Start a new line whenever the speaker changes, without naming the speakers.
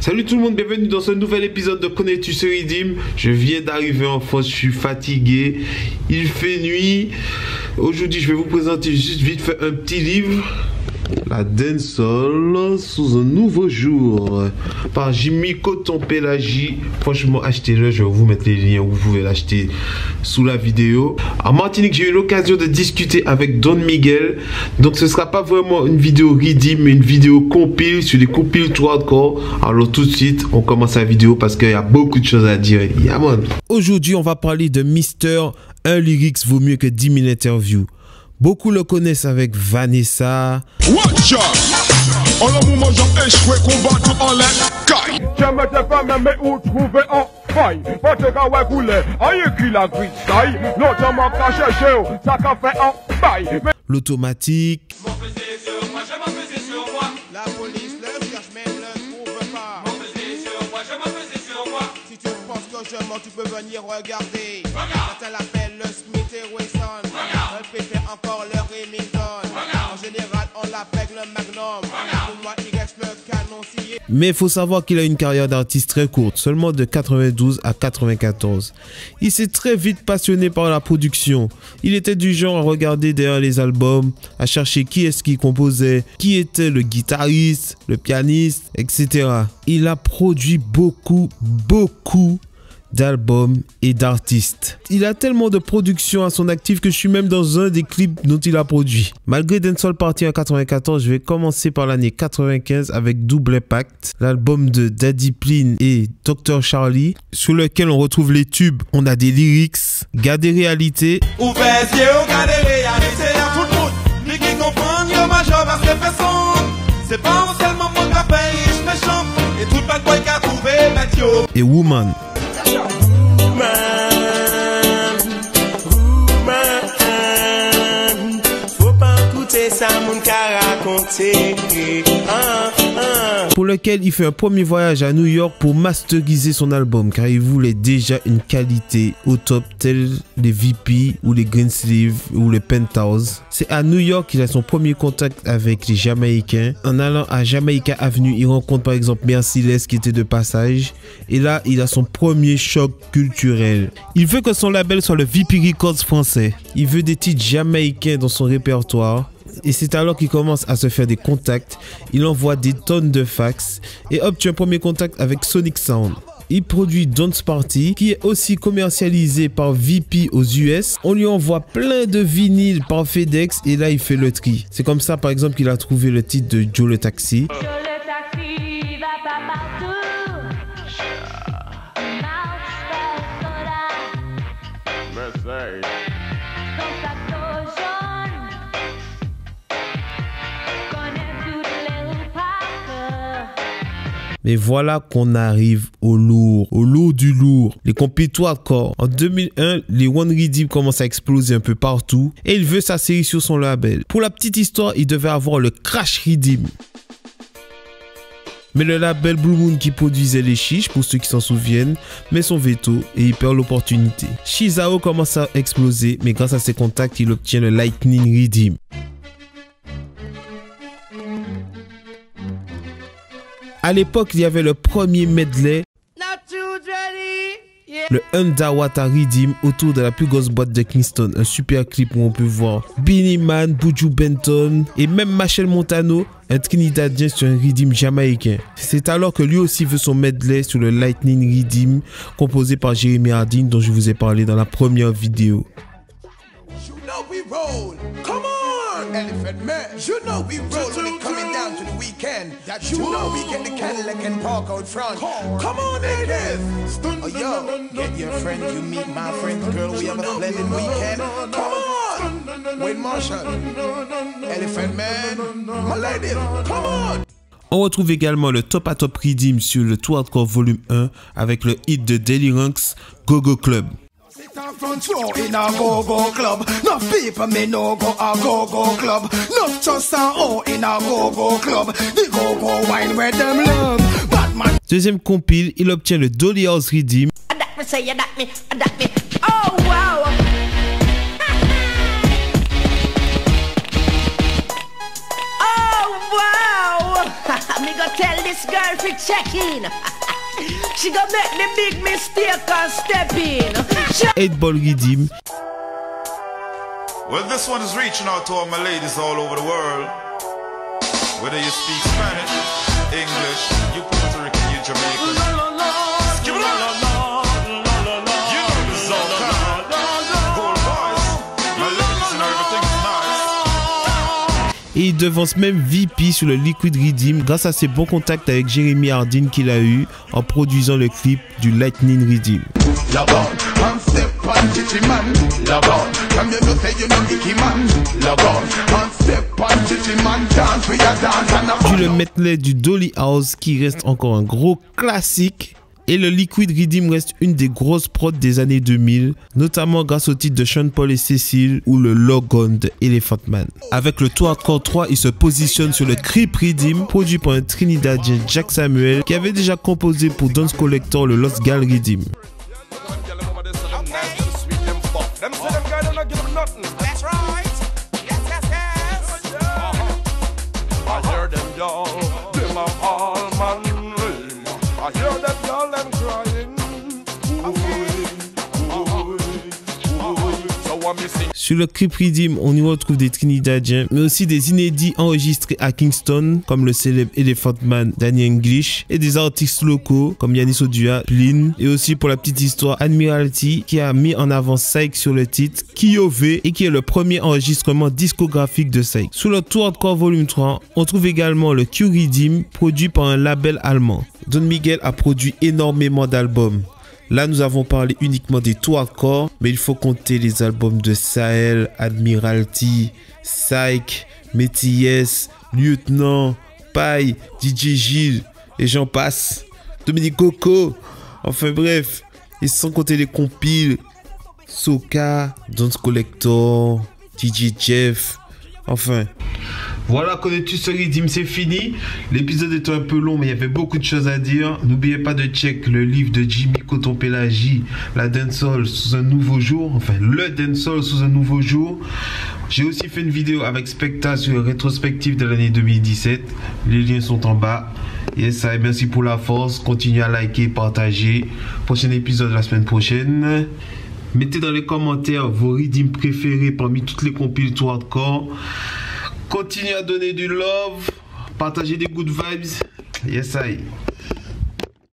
Salut tout le monde, bienvenue dans ce nouvel épisode de Connais-tu ce Redeem. Je viens d'arriver en France, je suis fatigué, il fait nuit. Aujourd'hui je vais vous présenter juste vite fait un petit livre, La Dancehall sous un nouveau jour, par Jimmy Coton Pélagie. Franchement achetez-le, je vais vous mettre les liens où vous pouvez l'acheter sous la vidéo. En Martinique j'ai eu l'occasion de discuter avec Don Miguel, donc ce sera pas vraiment une vidéo Redeem mais une vidéo compile sur les compiles tout hardcore. Alors tout de suite on commence la vidéo parce qu'il y a beaucoup de choses à dire. Yeah, man. Aujourd'hui on va parler de Mister Un lyrics vaut mieux que 10 000 interviews. Beaucoup le connaissent avec Vanessa.
Watch out! En le moment j'ai échoué, combattu en l'air.
J'aime tes femmes, mais où trouver en faille? Pas te gars couler, aïe qui la grisaille. L'autre m'a caché chez eux, ça qu'a fait en bail.
L'automatique.
La police le cherche mais ne le trouve pas. Si tu penses que je mens, tu peux venir regarder. Certains l'appellent le Smith et Wesson. Un préfère encore le Remington. En général, on l'appelle le Magnum. Pour moi, il reste le canon scié.
Mais il faut savoir qu'il a une carrière d'artiste très courte, seulement de 92 à 94. Il s'est très vite passionné par la production. Il était du genre à regarder derrière les albums, à chercher qui est-ce qui composait, qui était le guitariste, le pianiste, etc. Il a produit beaucoup d'albums et d'artistes. Il a tellement de productions à son actif que je suis même dans un des clips dont il a produit. Malgré Dancehall parti en 94, je vais commencer par l'année 95 avec Double Impact, l'album de Daddy Pline et Dr Charlie, sur lequel on retrouve les tubes. On a des lyrics, Garder réalité.
Ouvert yeux, garder réalité à tout le monde. Lui qui comprend, yo major parce que personne. C'est pas seulement mon café, je méchant. Et tout le bad boy qui a trouvé Mathieu.
Et Woman. Pour lequel il fait un premier voyage à New York pour masteriser son album car il voulait déjà une qualité au top tel les VP ou les Greensleeve ou les Penthouse. C'est à New York qu'il a son premier contact avec les Jamaïcains. En allant à Jamaica Avenue, il rencontre par exemple Merciless qui était de passage et là il a son premier choc culturel. Il veut que son label soit le VP Records français. Il veut des titres jamaïcains dans son répertoire. Et c'est alors qu'il commence à se faire des contacts, il envoie des tonnes de fax et obtient un premier contact avec Sonic Sound. Il produit Dance Party qui est aussi commercialisé par VP aux US. On lui envoie plein de vinyles par FedEx et là il fait le tri. C'est comme ça par exemple qu'il a trouvé le titre de Joe le Taxi.
Joe le taxi va pas partout.
Mais voilà qu'on arrive au lourd du lourd, les compitoires hardcore. En 2001, les One Redeem commencent à exploser un peu partout et il veut sa série sur son label. Pour la petite histoire, il devait avoir le Crash Redeem. Mais le label Blue Moon qui produisait les chiches, pour ceux qui s'en souviennent, met son veto et il perd l'opportunité. Shizao commence à exploser, mais grâce à ses contacts, il obtient le Lightning Redeem. À l'époque, il y avait le premier medley, le Underwater Redeem autour de la plus grosse boîte de Kingston. Un super clip où on peut voir Beenie Man, Buju Benton et même Machel Montano, un Trinidadien sur un Redeem jamaïcain. C'est alors que lui aussi veut son medley sur le Lightning Redeem composé par Jeremy Hardin dont je vous ai parlé dans la première vidéo.
You know we roll. Come on, Elephant Man. You know we roll when it coming down to the weekend. You know we get the Cadillac and park out front. Come on, ladies. Oh yo, get your friend, you meet my friend, girl. We have a splendid weekend. Come on, Wayne Marshall, Elephant Man, my ladies. Come on.
On retrouve également le Top à Top Redeem sur le Tour Hardcore Volume 1 avec le hit de Daily Ranks, Go Go Club.
Front row in a go-go club. No people me no go a go-go club. No trust and oh in a go-go club. The go-go wine where them love. Batman.
Deuxième compile, il obtient le Dolly House Redeem.
Oh wow. Oh wow. Me go tell this girl to check in. She gonna make the big mistake and step in.
8-Ball Rhythm.
Well, this one is reaching out to all my ladies all over the world. Whether you speak Spanish, English, you Puerto Rican, you Jamaican. Give it up. You know the Zoka. Gold boys, my ladies and everything's nice.
Et il devance même VP sur le Liquid Rhythm grâce à ses bons contacts avec Jeremy Hardin qu'il a eu en produisant le clip du Lightning Rhythm. Puis le medley du Dolly House qui reste encore un gros classique. Et le Liquid Rhythm reste une des grosses prods des années 2000, notamment grâce au titre de Sean Paul et Cécile ou le Logon de Elephant Man. Avec le Tour Hardcore 3, il se positionne sur le Crip Rhythm, produit par un Trinidadien Jack Samuel, qui avait déjà composé pour Dance Collector le Lost Gal Rhythm. Sur le Crip Rhythm, on y retrouve des Trinidadiens, mais aussi des inédits enregistrés à Kingston, comme le célèbre Elephant Man Danny English, et des artistes locaux, comme Yanis Odua, Plin, et aussi pour la petite histoire, Admiralty, qui a mis en avant Psych sur le titre, Kiyove, et qui est le premier enregistrement discographique de Psych. Sur le Tour Hardcore Volume 3, on trouve également le Q Rhythm, produit par un label allemand. Don Miguel a produit énormément d'albums. Là, nous avons parlé uniquement des Tour Hardcore, mais il faut compter les albums de Sahel, Admiralty, Psych, Métis, Lieutenant, Paille, DJ Gilles, et j'en passe. Dominique Coco, enfin bref, et sans compter les compiles, Soka, Dance Collector, DJ Jeff, enfin. Voilà, connais-tu ce rythme, c'est fini. L'épisode était un peu long, mais il y avait beaucoup de choses à dire. N'oubliez pas de check le livre de Jimmy Coton-Pélagie, La Dancehall sous un nouveau jour. Enfin, le Dancehall sous un nouveau jour. J'ai aussi fait une vidéo avec Specta sur une rétrospective de l'année 2017. Les liens sont en bas. Yes, et merci pour la force. Continuez à liker, partager. Prochain épisode la semaine prochaine. Mettez dans les commentaires vos rythmes préférés parmi toutes les compiles Tour Hardcore. Continuez à donner du love, partagez des good vibes. Yes, I.